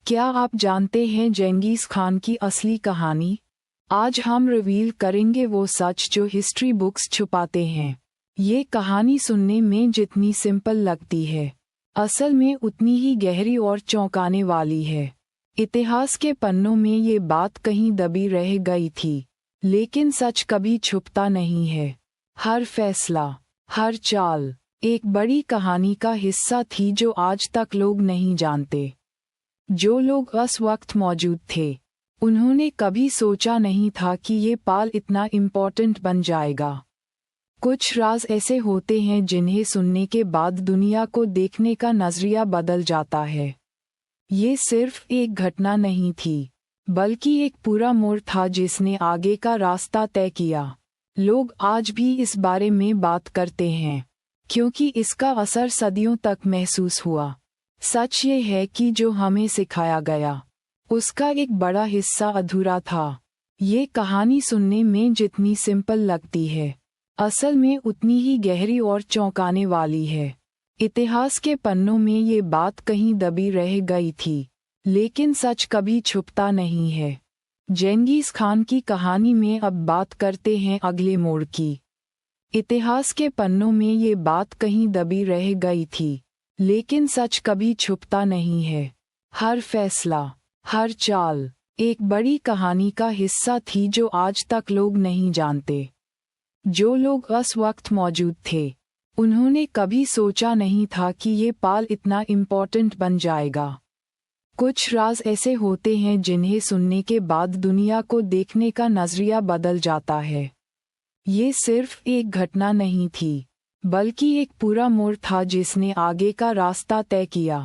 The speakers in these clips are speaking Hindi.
क्या आप जानते हैं जेंगिस खान की असली कहानी? आज हम रिवील करेंगे वो सच जो हिस्ट्री बुक्स छुपाते हैं। ये कहानी सुनने में जितनी सिंपल लगती है, असल में उतनी ही गहरी और चौंकाने वाली है। इतिहास के पन्नों में ये बात कहीं दबी रह गई थी, लेकिन सच कभी छुपता नहीं है। हर फैसला, हर चाल एक बड़ी कहानी का हिस्सा थी जो आज तक लोग नहीं जानते। जो लोग उस वक्त मौजूद थे, उन्होंने कभी सोचा नहीं था कि ये पाल इतना इम्पोर्टेंट बन जाएगा। कुछ राज ऐसे होते हैं जिन्हें सुनने के बाद दुनिया को देखने का नजरिया बदल जाता है। ये सिर्फ एक घटना नहीं थी, बल्कि एक पूरा मोड़ था जिसने आगे का रास्ता तय किया। लोग आज भी इस बारे में बात करते हैं, क्योंकि इसका असर सदियों तक महसूस हुआ। सच ये है कि जो हमें सिखाया गया, उसका एक बड़ा हिस्सा अधूरा था। ये कहानी सुनने में जितनी सिंपल लगती है, असल में उतनी ही गहरी और चौंकाने वाली है। इतिहास के पन्नों में ये बात कहीं दबी रह गई थी, लेकिन सच कभी छुपता नहीं है। जेंगिस खान की कहानी में अब बात करते हैं अगले मोड़ की। इतिहास के पन्नों में ये बात कहीं दबी रह गई थी, लेकिन सच कभी छुपता नहीं है। हर फैसला, हर चाल एक बड़ी कहानी का हिस्सा थी जो आज तक लोग नहीं जानते। जो लोग उस वक्त मौजूद थे, उन्होंने कभी सोचा नहीं था कि ये पाल इतना इम्पोर्टेंट बन जाएगा। कुछ राज ऐसे होते हैं जिन्हें सुनने के बाद दुनिया को देखने का नजरिया बदल जाता है। ये सिर्फ एक घटना नहीं थी, बल्कि एक पूरा मोड़ था जिसने आगे का रास्ता तय किया।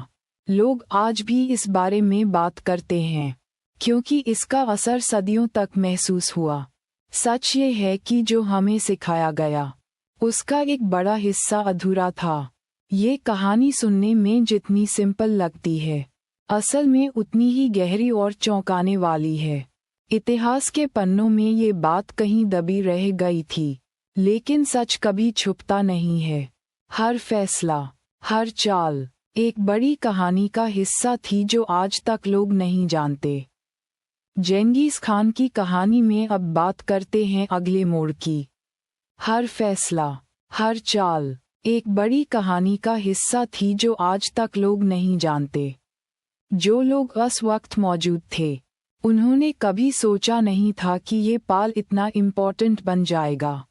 लोग आज भी इस बारे में बात करते हैं, क्योंकि इसका असर सदियों तक महसूस हुआ। सच ये है कि जो हमें सिखाया गया, उसका एक बड़ा हिस्सा अधूरा था। ये कहानी सुनने में जितनी सिंपल लगती है, असल में उतनी ही गहरी और चौंकाने वाली है। इतिहास के पन्नों में ये बात कहीं दबी रह गई थी, लेकिन सच कभी छुपता नहीं है। हर फैसला, हर चाल एक बड़ी कहानी का हिस्सा थी जो आज तक लोग नहीं जानते। जेंगिस खान की कहानी में अब बात करते हैं अगले मोड़ की। हर फैसला, हर चाल एक बड़ी कहानी का हिस्सा थी जो आज तक लोग नहीं जानते। जो लोग उस वक्त मौजूद थे, उन्होंने कभी सोचा नहीं था कि ये पाल इतना इम्पोर्टेंट बन जाएगा।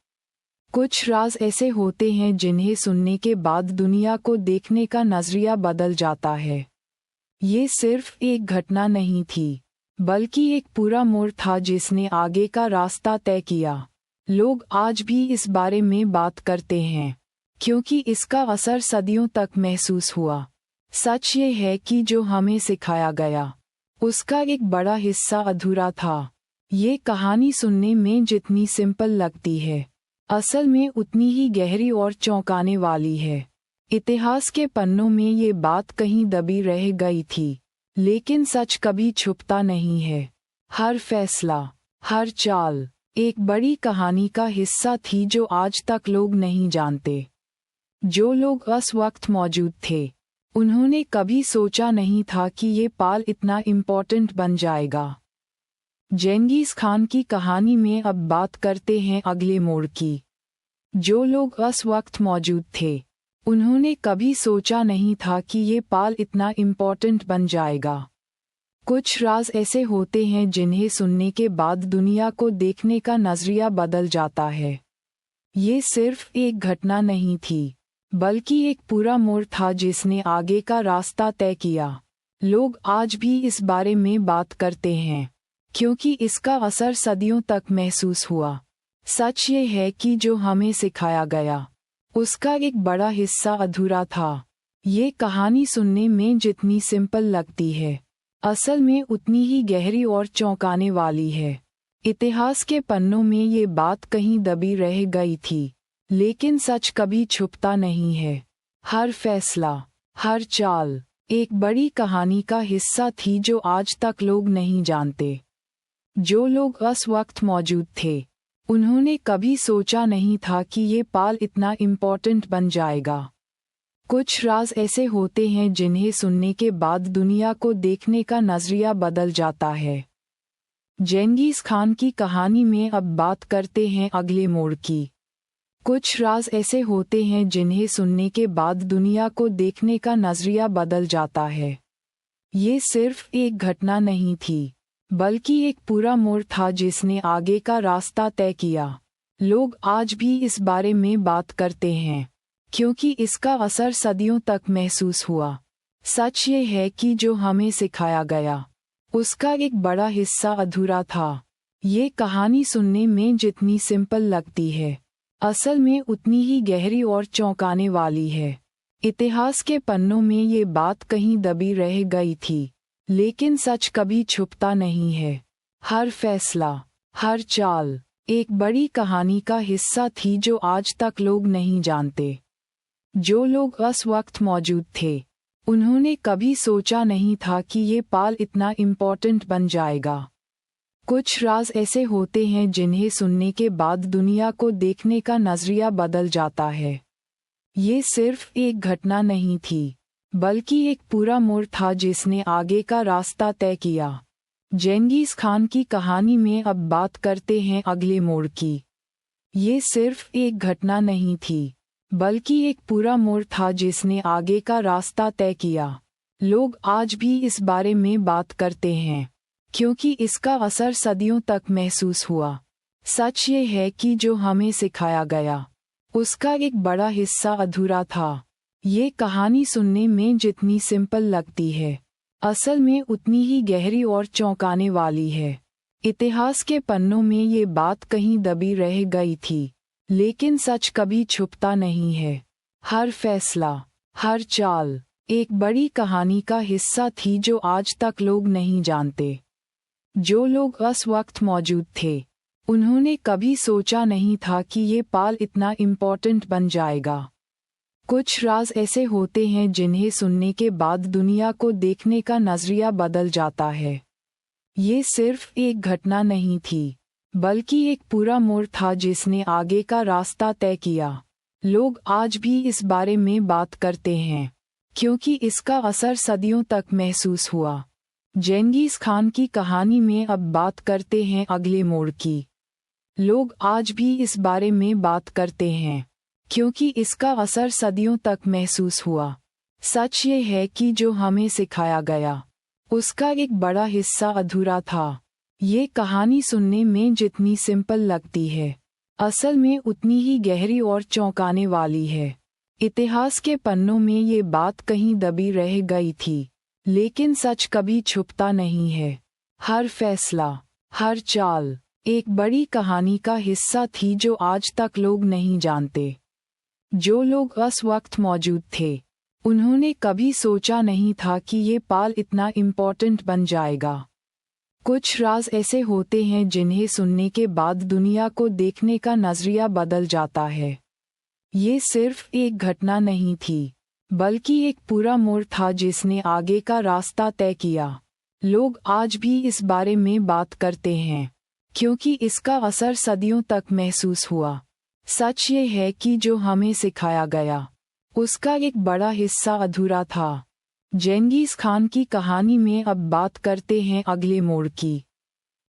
कुछ राज ऐसे होते हैं जिन्हें सुनने के बाद दुनिया को देखने का नजरिया बदल जाता है। ये सिर्फ एक घटना नहीं थी, बल्कि एक पूरा मोड़ था जिसने आगे का रास्ता तय किया। लोग आज भी इस बारे में बात करते हैं, क्योंकि इसका असर सदियों तक महसूस हुआ। सच ये है कि जो हमें सिखाया गया, उसका एक बड़ा हिस्सा अधूरा था। ये कहानी सुनने में जितनी सिंपल लगती है, असल में उतनी ही गहरी और चौंकाने वाली है। इतिहास के पन्नों में ये बात कहीं दबी रह गई थी, लेकिन सच कभी छुपता नहीं है। हर फैसला, हर चाल एक बड़ी कहानी का हिस्सा थी जो आज तक लोग नहीं जानते। जो लोग उस वक्त मौजूद थे, उन्होंने कभी सोचा नहीं था कि ये पाल इतना इम्पोर्टेंट बन जाएगा। जेंगिस खान की कहानी में अब बात करते हैं अगले मोड़ की। जो लोग उस वक्त मौजूद थे, उन्होंने कभी सोचा नहीं था कि ये पाल इतना इम्पोर्टेंट बन जाएगा। कुछ राज ऐसे होते हैं जिन्हें सुनने के बाद दुनिया को देखने का नजरिया बदल जाता है। ये सिर्फ एक घटना नहीं थी, बल्कि एक पूरा मोड़ था जिसने आगे का रास्ता तय किया। लोग आज भी इस बारे में बात करते हैं, क्योंकि इसका असर सदियों तक महसूस हुआ। सच ये है कि जो हमें सिखाया गया, उसका एक बड़ा हिस्सा अधूरा था। ये कहानी सुनने में जितनी सिंपल लगती है, असल में उतनी ही गहरी और चौंकाने वाली है। इतिहास के पन्नों में ये बात कहीं दबी रह गई थी, लेकिन सच कभी छुपता नहीं है। हर फैसला, हर चाल एक बड़ी कहानी का हिस्सा थी जो आज तक लोग नहीं जानते। जो लोग उस वक्त मौजूद थे, उन्होंने कभी सोचा नहीं था कि ये पाल इतना इम्पोर्टेंट बन जाएगा। कुछ राज ऐसे होते हैं जिन्हें सुनने के बाद दुनिया को देखने का नजरिया बदल जाता है। जेंगिस खान की कहानी में अब बात करते हैं अगले मोड़ की। कुछ राज ऐसे होते हैं जिन्हें सुनने के बाद दुनिया को देखने का नजरिया बदल जाता है। ये सिर्फ एक घटना नहीं थी, बल्कि एक पूरा मोड़ था जिसने आगे का रास्ता तय किया। लोग आज भी इस बारे में बात करते हैं, क्योंकि इसका असर सदियों तक महसूस हुआ। सच ये है कि जो हमें सिखाया गया, उसका एक बड़ा हिस्सा अधूरा था। ये कहानी सुनने में जितनी सिंपल लगती है, असल में उतनी ही गहरी और चौंकाने वाली है। इतिहास के पन्नों में ये बात कहीं दबी रह गई थी, लेकिन सच कभी छुपता नहीं है। हर फैसला, हर चाल एक बड़ी कहानी का हिस्सा थी जो आज तक लोग नहीं जानते। जो लोग उस वक्त मौजूद थे, उन्होंने कभी सोचा नहीं था कि ये पल इतना इम्पोर्टेंट बन जाएगा। कुछ राज ऐसे होते हैं जिन्हें सुनने के बाद दुनिया को देखने का नजरिया बदल जाता है। ये सिर्फ एक घटना नहीं थी, बल्कि एक पूरा मोड़ था जिसने आगे का रास्ता तय किया। जेंगिस खान की कहानी में अब बात करते हैं अगले मोड़ की। ये सिर्फ एक घटना नहीं थी, बल्कि एक पूरा मोड़ था जिसने आगे का रास्ता तय किया। लोग आज भी इस बारे में बात करते हैं, क्योंकि इसका असर सदियों तक महसूस हुआ। सच ये है कि जो हमें सिखाया गया, उसका एक बड़ा हिस्सा अधूरा था। ये कहानी सुनने में जितनी सिंपल लगती है, असल में उतनी ही गहरी और चौंकाने वाली है। इतिहास के पन्नों में ये बात कहीं दबी रह गई थी, लेकिन सच कभी छुपता नहीं है। हर फैसला, हर चाल एक बड़ी कहानी का हिस्सा थी जो आज तक लोग नहीं जानते। जो लोग उस वक्त मौजूद थे, उन्होंने कभी सोचा नहीं था कि ये पल इतना इम्पोर्टेंट बन जाएगा। कुछ राज ऐसे होते हैं जिन्हें सुनने के बाद दुनिया को देखने का नजरिया बदल जाता है। ये सिर्फ एक घटना नहीं थी, बल्कि एक पूरा मोड़ था जिसने आगे का रास्ता तय किया। लोग आज भी इस बारे में बात करते हैं, क्योंकि इसका असर सदियों तक महसूस हुआ। जेंगिस खान की कहानी में अब बात करते हैं अगले मोड़ की। लोग आज भी इस बारे में बात करते हैं, क्योंकि इसका असर सदियों तक महसूस हुआ। सच ये है कि जो हमें सिखाया गया, उसका एक बड़ा हिस्सा अधूरा था। ये कहानी सुनने में जितनी सिंपल लगती है, असल में उतनी ही गहरी और चौंकाने वाली है। इतिहास के पन्नों में ये बात कहीं दबी रह गई थी, लेकिन सच कभी छुपता नहीं है। हर फैसला, हर चाल एक बड़ी कहानी का हिस्सा थी जो आज तक लोग नहीं जानते। जो लोग उस वक्त मौजूद थे, उन्होंने कभी सोचा नहीं था कि ये पल इतना इम्पोर्टेंट बन जाएगा। कुछ राज ऐसे होते हैं जिन्हें सुनने के बाद दुनिया को देखने का नजरिया बदल जाता है। ये सिर्फ एक घटना नहीं थी, बल्कि एक पूरा मोड़ था जिसने आगे का रास्ता तय किया। लोग आज भी इस बारे में बात करते हैं, क्योंकि इसका असर सदियों तक महसूस हुआ। सच ये है कि जो हमें सिखाया गया, उसका एक बड़ा हिस्सा अधूरा था। जेंगिस खान की कहानी में अब बात करते हैं अगले मोड़ की।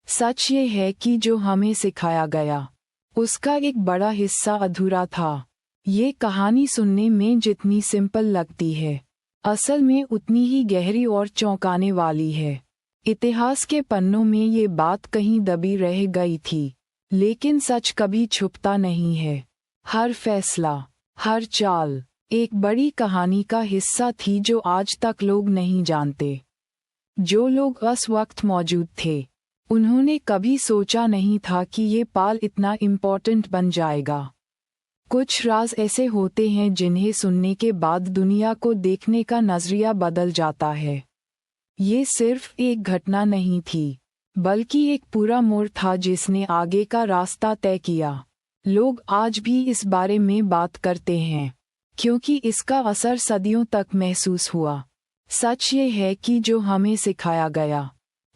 सच ये है कि जो हमें सिखाया गया, उसका एक बड़ा हिस्सा अधूरा था। ये कहानी सुनने में जितनी सिंपल लगती है, असल में उतनी ही गहरी और चौंकाने वाली है। इतिहास के पन्नों में ये बात कहीं दबी रह गई थी, लेकिन सच कभी छुपता नहीं है। हर फैसला, हर चाल एक बड़ी कहानी का हिस्सा थी जो आज तक लोग नहीं जानते। जो लोग उस वक्त मौजूद थे, उन्होंने कभी सोचा नहीं था कि ये पल इतना इम्पोर्टेंट बन जाएगा। कुछ राज ऐसे होते हैं जिन्हें सुनने के बाद दुनिया को देखने का नजरिया बदल जाता है। ये सिर्फ एक घटना नहीं थी, बल्कि एक पूरा मोड़ था जिसने आगे का रास्ता तय किया। लोग आज भी इस बारे में बात करते हैं, क्योंकि इसका असर सदियों तक महसूस हुआ। सच ये है कि जो हमें सिखाया गया,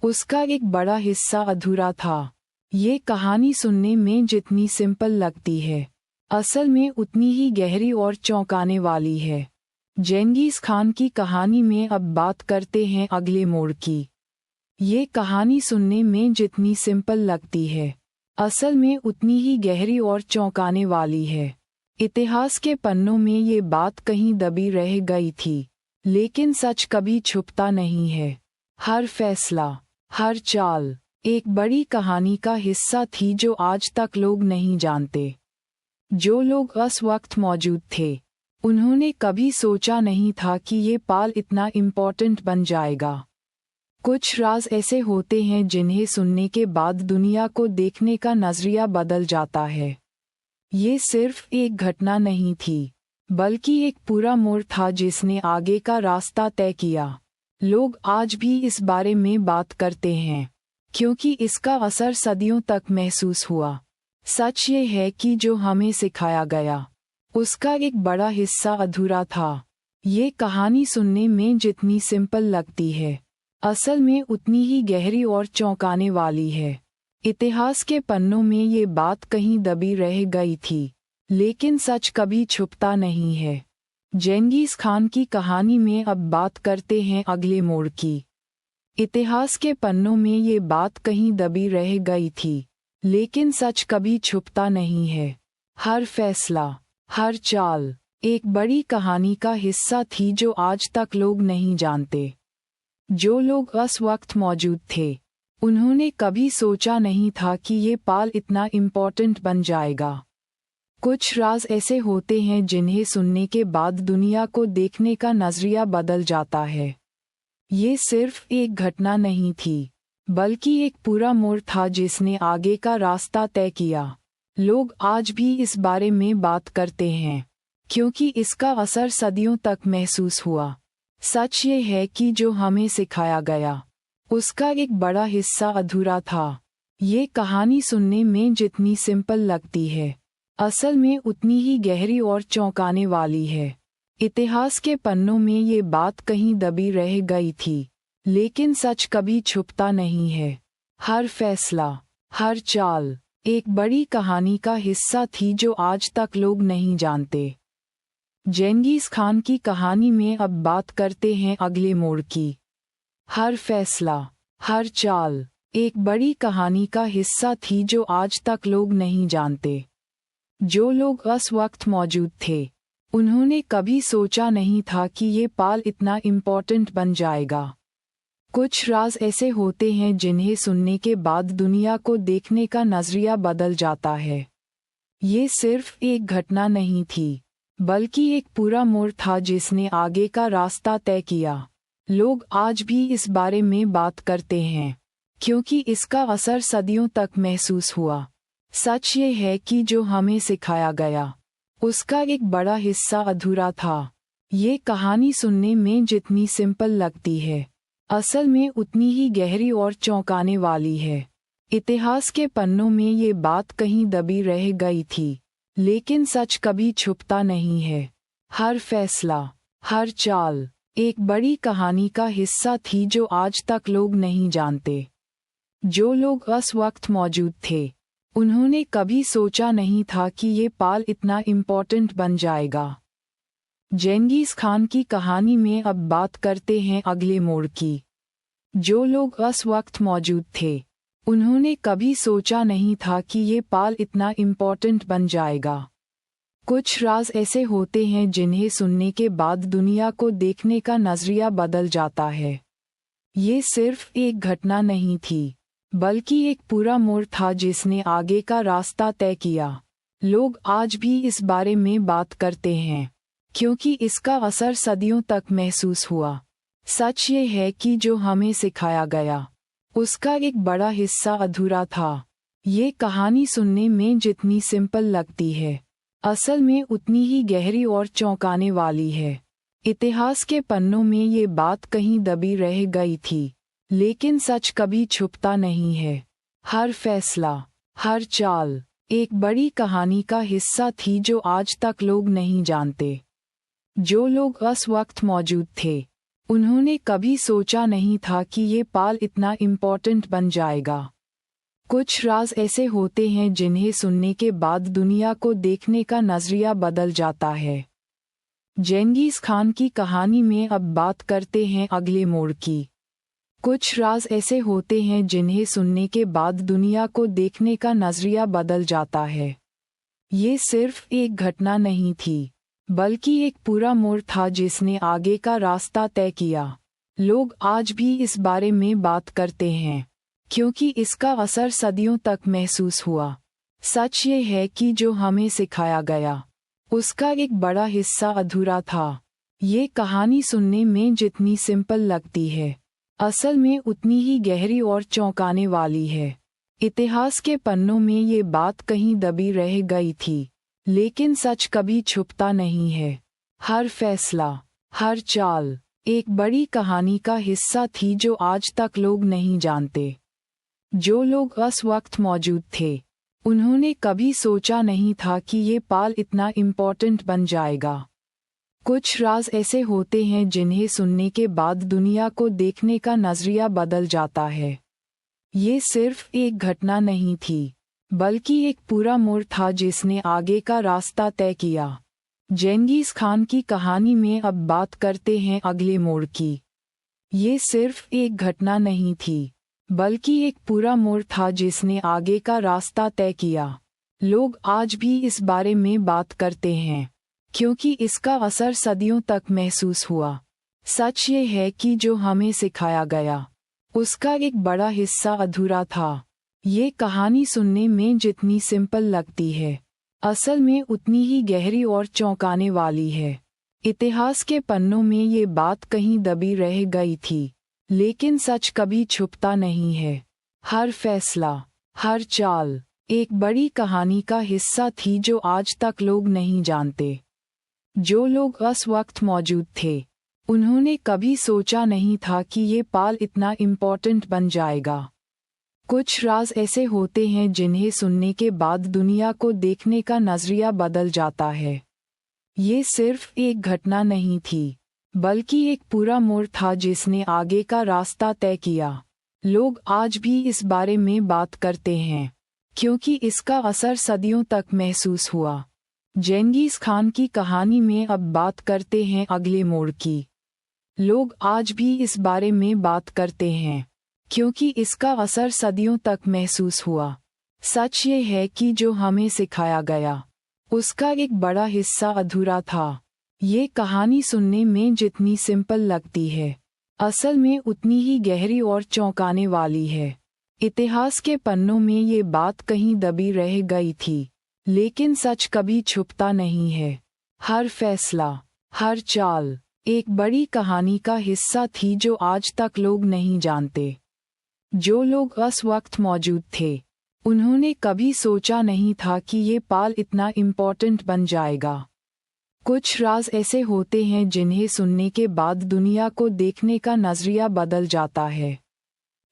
उसका एक बड़ा हिस्सा अधूरा था। ये कहानी सुनने में जितनी सिंपल लगती है, असल में उतनी ही गहरी और चौंकाने वाली है। चेंगिस खान की कहानी में अब बात करते हैं अगले मोड़ की। ये कहानी सुनने में जितनी सिंपल लगती है, असल में उतनी ही गहरी और चौंकाने वाली है। इतिहास के पन्नों में ये बात कहीं दबी रह गई थी, लेकिन सच कभी छुपता नहीं है। हर फैसला, हर चाल एक बड़ी कहानी का हिस्सा थी जो आज तक लोग नहीं जानते। जो लोग उस वक्त मौजूद थे, उन्होंने कभी सोचा नहीं था कि ये पाल इतना इम्पोर्टेंट बन जाएगा। कुछ राज ऐसे होते हैं जिन्हें सुनने के बाद दुनिया को देखने का नजरिया बदल जाता है। ये सिर्फ एक घटना नहीं थी, बल्कि एक पूरा मोड़ था जिसने आगे का रास्ता तय किया। लोग आज भी इस बारे में बात करते हैं, क्योंकि इसका असर सदियों तक महसूस हुआ। सच ये है कि जो हमें सिखाया गया, उसका एक बड़ा हिस्सा अधूरा था। ये कहानी सुनने में जितनी सिंपल लगती है, असल में उतनी ही गहरी और चौंकाने वाली है। इतिहास के पन्नों में ये बात कहीं दबी रह गई थी, लेकिन सच कभी छुपता नहीं है। चेंगिस खान की कहानी में अब बात करते हैं अगले मोड़ की। इतिहास के पन्नों में ये बात कहीं दबी रह गई थी, लेकिन सच कभी छुपता नहीं है। हर फैसला, हर चाल एक बड़ी कहानी का हिस्सा थी जो आज तक लोग नहीं जानते। जो लोग उस वक्त मौजूद थे, उन्होंने कभी सोचा नहीं था कि ये पाल इतना इम्पोर्टेंट बन जाएगा। कुछ राज ऐसे होते हैं जिन्हें सुनने के बाद दुनिया को देखने का नजरिया बदल जाता है। ये सिर्फ एक घटना नहीं थी, बल्कि एक पूरा मोड़ था जिसने आगे का रास्ता तय किया। लोग आज भी इस बारे में बात करते हैं, क्योंकि इसका असर सदियों तक महसूस हुआ। सच ये है कि जो हमें सिखाया गया, उसका एक बड़ा हिस्सा अधूरा था। ये कहानी सुनने में जितनी सिंपल लगती है, असल में उतनी ही गहरी और चौंकाने वाली है। इतिहास के पन्नों में ये बात कहीं दबी रह गई थी, लेकिन सच कभी छुपता नहीं है। हर फैसला, हर चाल एक बड़ी कहानी का हिस्सा थी जो आज तक लोग नहीं जानते। चेंगिस खान की कहानी में अब बात करते हैं अगले मोड़ की। हर फैसला, हर चाल एक बड़ी कहानी का हिस्सा थी जो आज तक लोग नहीं जानते। जो लोग उस वक्त मौजूद थे, उन्होंने कभी सोचा नहीं था कि ये पाल इतना इम्पोर्टेंट बन जाएगा। कुछ राज ऐसे होते हैं जिन्हें सुनने के बाद दुनिया को देखने का नजरिया बदल जाता है। ये सिर्फ एक घटना नहीं थी, बल्कि एक पूरा मोड़ था जिसने आगे का रास्ता तय किया। लोग आज भी इस बारे में बात करते हैं, क्योंकि इसका असर सदियों तक महसूस हुआ। सच ये है कि जो हमें सिखाया गया, उसका एक बड़ा हिस्सा अधूरा था। ये कहानी सुनने में जितनी सिंपल लगती है, असल में उतनी ही गहरी और चौंकाने वाली है। इतिहास के पन्नों में ये बात कहीं दबी रह गई थी, लेकिन सच कभी छुपता नहीं है। हर फैसला, हर चाल एक बड़ी कहानी का हिस्सा थी जो आज तक लोग नहीं जानते। जो लोग उस वक्त मौजूद थे, उन्होंने कभी सोचा नहीं था कि ये पाल इतना इम्पोर्टेंट बन जाएगा। चेंगिस खान की कहानी में अब बात करते हैं अगले मोड़ की। जो लोग उस वक्त मौजूद थे, उन्होंने कभी सोचा नहीं था कि ये पाल इतना इम्पोर्टेंट बन जाएगा। कुछ राज ऐसे होते हैं जिन्हें सुनने के बाद दुनिया को देखने का नजरिया बदल जाता है। ये सिर्फ एक घटना नहीं थी, बल्कि एक पूरा मोड़ था जिसने आगे का रास्ता तय किया। लोग आज भी इस बारे में बात करते हैं, क्योंकि इसका असर सदियों तक महसूस हुआ। सच ये है कि जो हमें सिखाया गया, उसका एक बड़ा हिस्सा अधूरा था। ये कहानी सुनने में जितनी सिंपल लगती है, असल में उतनी ही गहरी और चौंकाने वाली है। इतिहास के पन्नों में ये बात कहीं दबी रह गई थी, लेकिन सच कभी छुपता नहीं है। हर फैसला, हर चाल एक बड़ी कहानी का हिस्सा थी जो आज तक लोग नहीं जानते। जो लोग उस वक्त मौजूद थे, उन्होंने कभी सोचा नहीं था कि ये पाल इतना इम्पोर्टेंट बन जाएगा। कुछ राज ऐसे होते हैं जिन्हें सुनने के बाद दुनिया को देखने का नजरिया बदल जाता है। जेंगिस खान की कहानी में अब बात करते हैं अगले मोड़ की। कुछ राज ऐसे होते हैं जिन्हें सुनने के बाद दुनिया को देखने का नजरिया बदल जाता है। ये सिर्फ एक घटना नहीं थी, बल्कि एक पूरा मोड़ था जिसने आगे का रास्ता तय किया। लोग आज भी इस बारे में बात करते हैं, क्योंकि इसका असर सदियों तक महसूस हुआ। सच ये है कि जो हमें सिखाया गया, उसका एक बड़ा हिस्सा अधूरा था। ये कहानी सुनने में जितनी सिंपल लगती है, असल में उतनी ही गहरी और चौंकाने वाली है। इतिहास के पन्नों में ये बात कहीं दबी रह गई थी, लेकिन सच कभी छुपता नहीं है। हर फैसला, हर चाल एक बड़ी कहानी का हिस्सा थी जो आज तक लोग नहीं जानते। जो लोग उस वक्त मौजूद थे, उन्होंने कभी सोचा नहीं था कि ये पाल इतना इम्पोर्टेंट बन जाएगा। कुछ राज ऐसे होते हैं जिन्हें सुनने के बाद दुनिया को देखने का नजरिया बदल जाता है। ये सिर्फ एक घटना नहीं थी, बल्कि एक पूरा मोड़ था जिसने आगे का रास्ता तय किया। जेंगिस खान की कहानी में अब बात करते हैं अगले मोड़ की। ये सिर्फ एक घटना नहीं थी, बल्कि एक पूरा मोड़ था जिसने आगे का रास्ता तय किया। लोग आज भी इस बारे में बात करते हैं, क्योंकि इसका असर सदियों तक महसूस हुआ। सच ये है कि जो हमें सिखाया गया, उसका एक बड़ा हिस्सा अधूरा था। ये कहानी सुनने में जितनी सिंपल लगती है, असल में उतनी ही गहरी और चौंकाने वाली है। इतिहास के पन्नों में ये बात कहीं दबी रह गई थी, लेकिन सच कभी छुपता नहीं है। हर फैसला, हर चाल एक बड़ी कहानी का हिस्सा थी जो आज तक लोग नहीं जानते। जो लोग उस वक्त मौजूद थे, उन्होंने कभी सोचा नहीं था कि ये पाल इतना इम्पोर्टेंट बन जाएगा। कुछ राज ऐसे होते हैं जिन्हें सुनने के बाद दुनिया को देखने का नजरिया बदल जाता है। ये सिर्फ एक घटना नहीं थी, बल्कि एक पूरा मोड़ था जिसने आगे का रास्ता तय किया। लोग आज भी इस बारे में बात करते हैं, क्योंकि इसका असर सदियों तक महसूस हुआ। जेंगिस खान की कहानी में अब बात करते हैं अगले मोड़ की। लोग आज भी इस बारे में बात करते हैं, क्योंकि इसका असर सदियों तक महसूस हुआ। सच ये है कि जो हमें सिखाया गया, उसका एक बड़ा हिस्सा अधूरा था। ये कहानी सुनने में जितनी सिंपल लगती है, असल में उतनी ही गहरी और चौंकाने वाली है। इतिहास के पन्नों में ये बात कहीं दबी रह गई थी, लेकिन सच कभी छुपता नहीं है। हर फैसला, हर चाल एक बड़ी कहानी का हिस्सा थी जो आज तक लोग नहीं जानते। जो लोग उस वक्त मौजूद थे, उन्होंने कभी सोचा नहीं था कि ये पाल इतना इम्पोर्टेंट बन जाएगा। कुछ राज ऐसे होते हैं जिन्हें सुनने के बाद दुनिया को देखने का नजरिया बदल जाता है।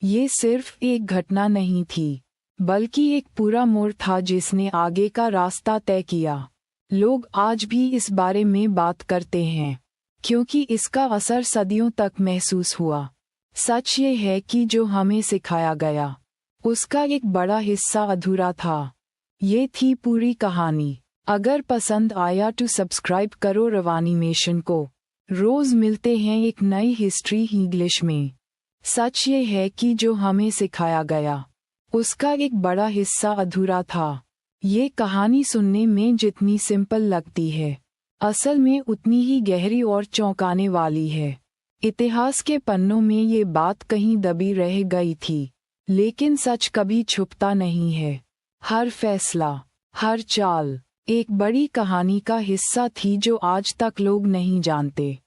ये सिर्फ एक घटना नहीं थी, बल्कि एक पूरा मोड़ था जिसने आगे का रास्ता तय किया। लोग आज भी इस बारे में बात करते हैं, क्योंकि इसका असर सदियों तक महसूस हुआ। सच ये है कि जो हमें सिखाया गया, उसका एक बड़ा हिस्सा अधूरा था। ये थी पूरी कहानी। अगर पसंद आया तो सब्सक्राइब करो रवानीमेशन को। रोज मिलते हैं एक नई हिस्ट्री इंग्लिश में। सच ये है कि जो हमें सिखाया गया, उसका एक बड़ा हिस्सा अधूरा था। ये कहानी सुनने में जितनी सिंपल लगती है, असल में उतनी ही गहरी और चौंकाने वाली है। इतिहास के पन्नों में ये बात कहीं दबी रह गई थी, लेकिन सच कभी छुपता नहीं है। हर फैसला, हर चाल एक बड़ी कहानी का हिस्सा थी जो आज तक लोग नहीं जानते।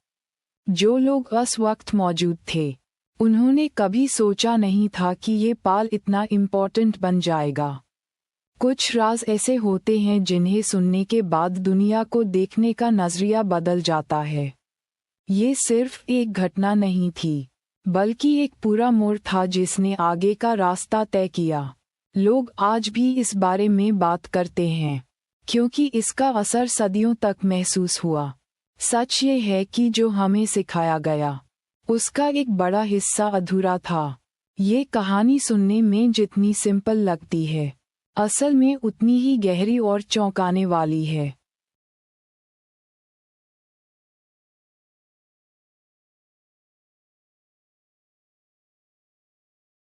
जो लोग उस वक्त मौजूद थे, उन्होंने कभी सोचा नहीं था कि ये पाल इतना इम्पोर्टेंट बन जाएगा। कुछ राज ऐसे होते हैं जिन्हें सुनने के बाद दुनिया को देखने का नजरिया बदल जाता है। ये सिर्फ एक घटना नहीं थी, बल्कि एक पूरा मोड़ था जिसने आगे का रास्ता तय किया। लोग आज भी इस बारे में बात करते हैं, क्योंकि इसका असर सदियों तक महसूस हुआ। सच ये है कि जो हमें सिखाया गया, उसका एक बड़ा हिस्सा अधूरा था। ये कहानी सुनने में जितनी सिंपल लगती है, असल में उतनी ही गहरी और चौंकाने वाली है।